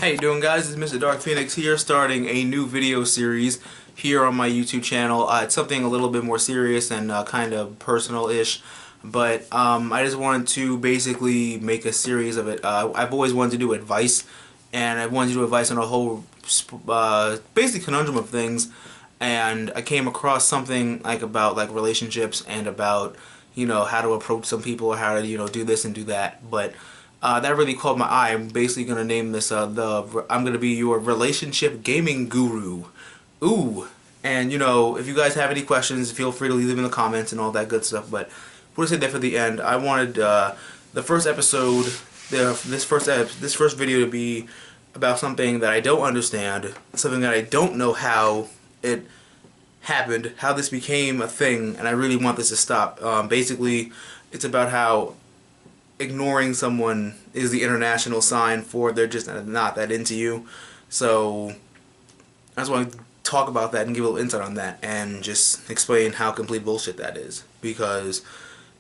How you doing, guys? It's MrDarkPhoenix here, starting a new video series here on my YouTube channel. It's something a little bit more serious and kind of personal-ish, but I just wanted to basically make a series of it. I've always wanted to do advice, and I wanted to do advice on a whole basic conundrum of things, and I came across something about relationships and about how to approach some people, or how to do this and do that, but that really caught my eye. I'm basically gonna name this I'm gonna be your relationship gaming guru. Ooh, and if you guys have any questions, feel free to leave them in the comments and all that good stuff. But we'll save that for the end. I wanted the first episode, this first video to be about something that I don't understand, something that I don't know how it happened, how this became a thing, and I really want this to stop. Basically, it's about how ignoring someone is the international sign for they're just not that into you. So I just want to talk about that and give a little insight on that and just explain how complete bullshit that is. Because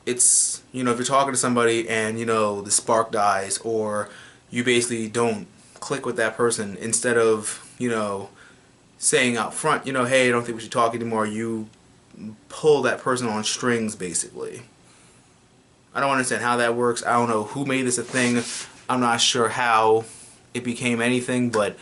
it's, if you're talking to somebody and the spark dies, or you basically don't click with that person, instead of saying out front, hey, I don't think we should talk anymore, you pull that person on strings basically. I don't understand how that works. I don't know who made this a thing. I'm not sure how it became anything, but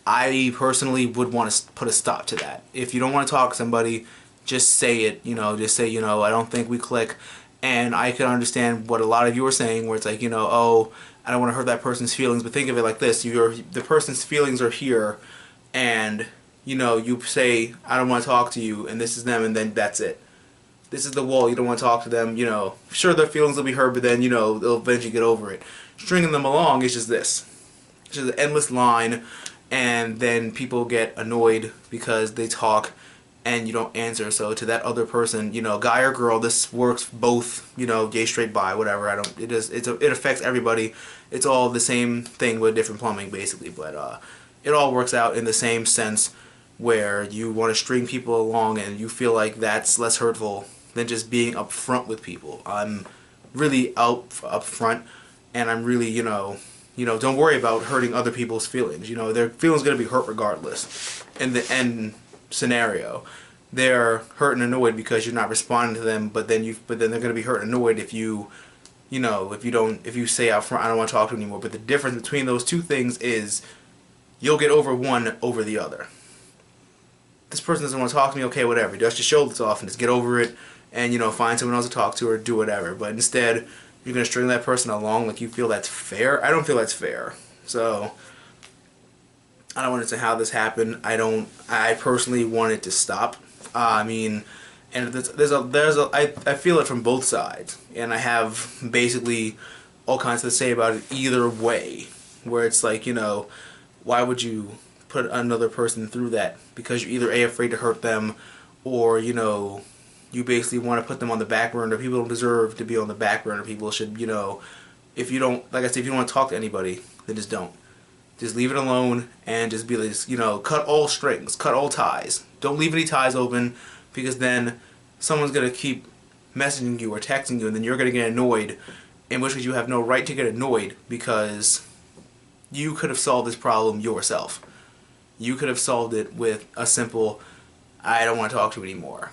I personally would want to put a stop to that. If you don't want to talk to somebody, just say it. Just say, I don't think we click. And I can understand what a lot of you are saying, where it's like, oh, I don't want to hurt that person's feelings. But think of it like this: the person's feelings are here, and you say, I don't want to talk to you, and this is them, and then that's it. This is the wall. You don't want to talk to them. Sure, their feelings will be hurt, but then they'll eventually get over it. Stringing them along is just this. It's just an endless line, and then people get annoyed because they talk and you don't answer. So to that other person, guy or girl, this works both. Gay, straight, bi, whatever. It affects everybody. It's all the same thing with different plumbing, basically. But it all works out in the same sense, where you want to string people along and you feel like that's less hurtful than just being upfront with people. I'm really upfront, and I'm really, don't worry about hurting other people's feelings. Their feelings are going to be hurt regardless. In the end scenario, they're hurt and annoyed because you're not responding to them, but then they're going to be hurt and annoyed if you say out front, I don't want to talk to you anymore. But the difference between those two things is you'll get over one over the other. This person doesn't want to talk to me, okay, whatever. Dust your shoulders off and just get over it, and find someone else to talk to or do whatever. But instead, you're gonna string that person along like you feel that's fair. I don't feel that's fair. So I don't understand how this happened. I personally want it to stop. I feel it from both sides, and I have basically all kinds to say about it either way. Where it's like, why would you put another person through that? Because you're either A, afraid to hurt them, or you basically want to put them on the back burner. People don't deserve to be on the back burner. People should, if you don't, like I said, if you don't want to talk to anybody, then just don't. Just leave it alone and just be like, cut all strings, cut all ties. Don't leave any ties open, because then someone's going to keep messaging you or texting you, and then you're going to get annoyed, in which case you have no right to get annoyed, because you could have solved this problem yourself. You could have solved it with a simple, I don't want to talk to you anymore.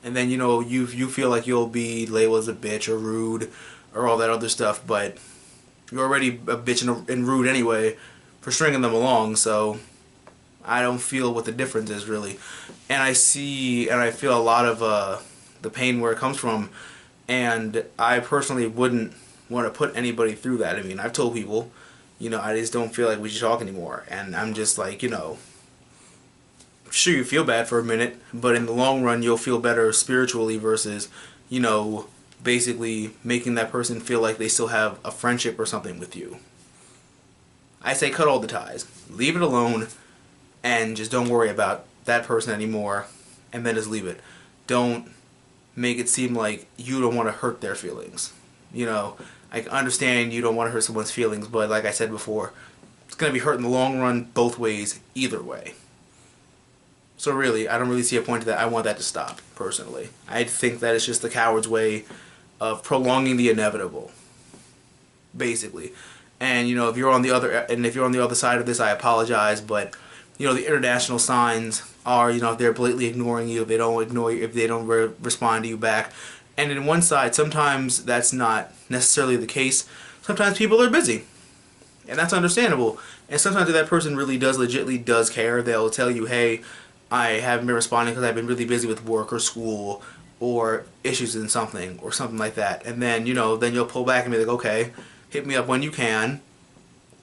And then you feel like you'll be labeled as a bitch or rude or all that other stuff, but you're already a bitch and rude anyway for stringing them along. So I don't feel what the difference is really, and I feel a lot of the pain where it comes from, and I personally wouldn't want to put anybody through that. I mean, I've told people, I just don't feel like we should talk anymore, and I'm just like, sure, you feel bad for a minute, but in the long run you'll feel better spiritually versus basically making that person feel like they still have a friendship or something with you. I say cut all the ties, leave it alone, and just don't worry about that person anymore, and then just leave it. Don't make it seem like you don't want to hurt their feelings. I understand you don't want to hurt someone's feelings, but like I said before, it's going to be hurt in the long run both ways, either way. So really, I don't really see a point to that. I want that to stop, personally. I think that it's just the coward's way of prolonging the inevitable, basically. And if you're on the other side of this, I apologize, but the international signs are, if they're blatantly ignoring you, if they don't ignore you, if they don't respond to you back. And in one side, sometimes that's not necessarily the case. Sometimes people are busy, and that's understandable. And sometimes if that person really legitimately does care, they'll tell you, hey, I haven't been responding because I've been really busy with work or school or issues in something or something like that. And then, then you'll pull back and be like, okay, hit me up when you can,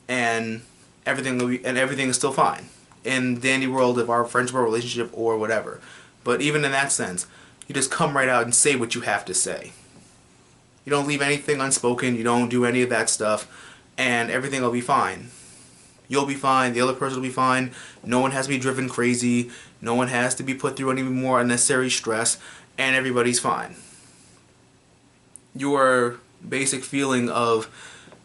and everything is still fine in dandy world of our friendship or relationship or whatever. But even in that sense, you just come right out and say what you have to say. You don't leave anything unspoken. You don't do any of that stuff, and everything will be fine. You'll be fine. The other person will be fine. No one has to be driven crazy. No one has to be put through any more unnecessary stress, and everybody's fine. Your basic feeling of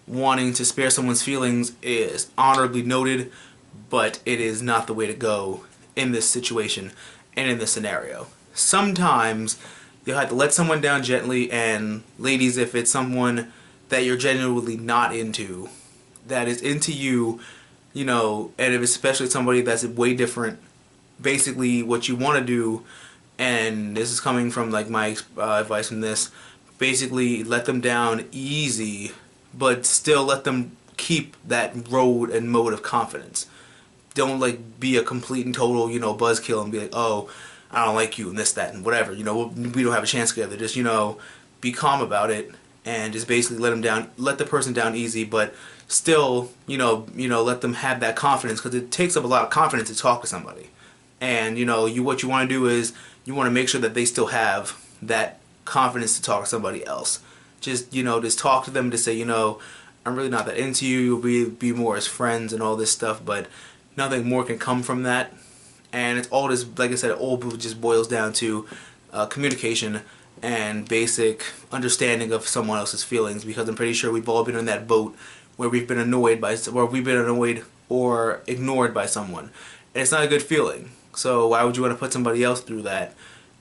wanting to spare someone's feelings is honorably noted, but it is not the way to go in this situation and in this scenario. Sometimes you'll have to let someone down gently, and ladies, if it's someone that you're genuinely not into, that is into you, and if it's especially somebody that's way different, basically what you want to do, and this is coming from like my advice from this, basically let them down easy, but still let them keep that road and mode of confidence. Don't like be a complete and total, buzzkill and be like, oh, I don't like you and this, that, and whatever. We don't have a chance together. Just, be calm about it and just basically let the person down easy, but still, let them have that confidence, because it takes up a lot of confidence to talk to somebody. And, what you want to do is you want to make sure that they still have that confidence to talk to somebody else. Just, just talk to them to say, I'm really not that into you. We'll be more as friends and all this stuff, but nothing more can come from that. And it's all just, like I said, it all just boils down to communication and basic understanding of someone else's feelings, because I'm pretty sure we've all been in that boat where we've been annoyed or ignored by someone. And it's not a good feeling. So why would you want to put somebody else through that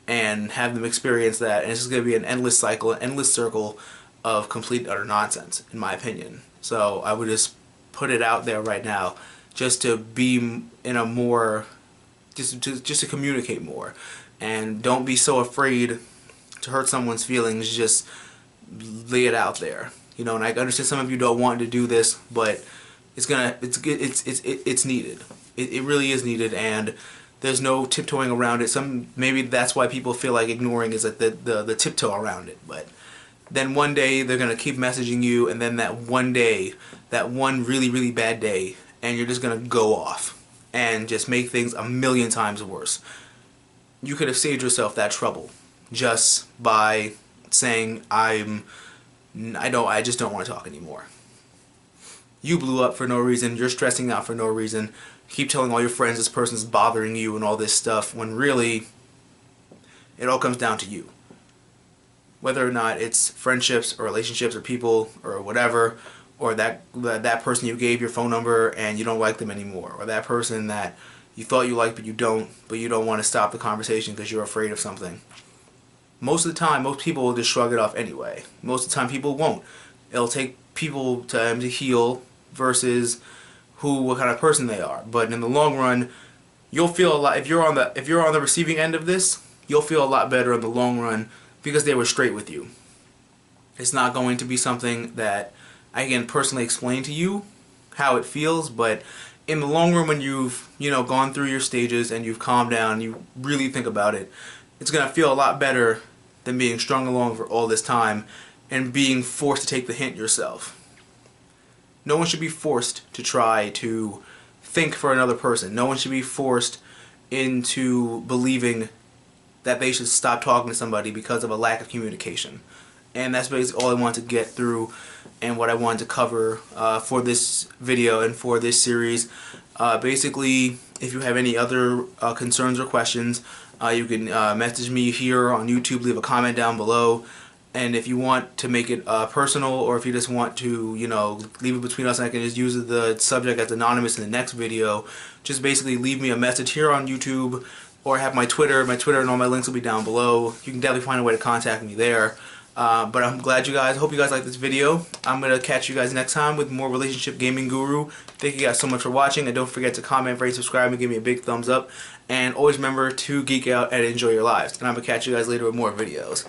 and have them experience that? And it's just going to be an endless cycle, an endless circle of complete utter nonsense, in my opinion. So I would just put it out there right now, just to be in a more, just to communicate more, and don't be so afraid to hurt someone's feelings. Just lay it out there, And I understand some of you don't want to do this, but it's needed. It really is needed, and there's no tiptoeing around it. Maybe that's why people feel like ignoring is like the tiptoe around it. But then one day they're gonna keep messaging you, and then that one day, that one really, really bad day, and you're just gonna go off and just make things a million times worse. You could have saved yourself that trouble just by saying, I just don't want to talk anymore. You blew up for no reason. You're stressing out for no reason. Keep telling all your friends this person's bothering you and all this stuff, when really it all comes down to you. Whether or not it's friendships or relationships or people or whatever, or that person you gave your phone number and you don't like them anymore, or that person that you thought you liked but you don't want to stop the conversation because you're afraid of something. Most of the time, most people will just shrug it off anyway. Most of the time, people won't. It'll take people time to heal versus what kind of person they are. But in the long run, you'll feel a lot. If you're on the receiving end of this, you'll feel a lot better in the long run because they were straight with you. It's not going to be something that I can personally explain to you how it feels, but in the long run, when you've gone through your stages and you've calmed down, you really think about it, it's gonna feel a lot better than being strung along for all this time and being forced to take the hint yourself. No one should be forced to try to think for another person. No one should be forced into believing that they should stop talking to somebody because of a lack of communication. And that's basically all I wanted to get through and what I wanted to cover for this video and for this series. Basically, if you have any other concerns or questions, you can message me here on YouTube, leave a comment down below. And if you want to make it personal, or if you just want to, leave it between us and I can just use the subject as anonymous in the next video, just basically leave me a message here on YouTube, or have my Twitter and all my links will be down below. You can definitely find a way to contact me there. But I'm glad you guys, hope you guys like this video. I'm going to catch you guys next time with more Relationship Gaming Guru. Thank you guys so much for watching, and don't forget to comment, rate, subscribe, and give me a big thumbs up. And always remember to geek out and enjoy your lives. And I'm going to catch you guys later with more videos.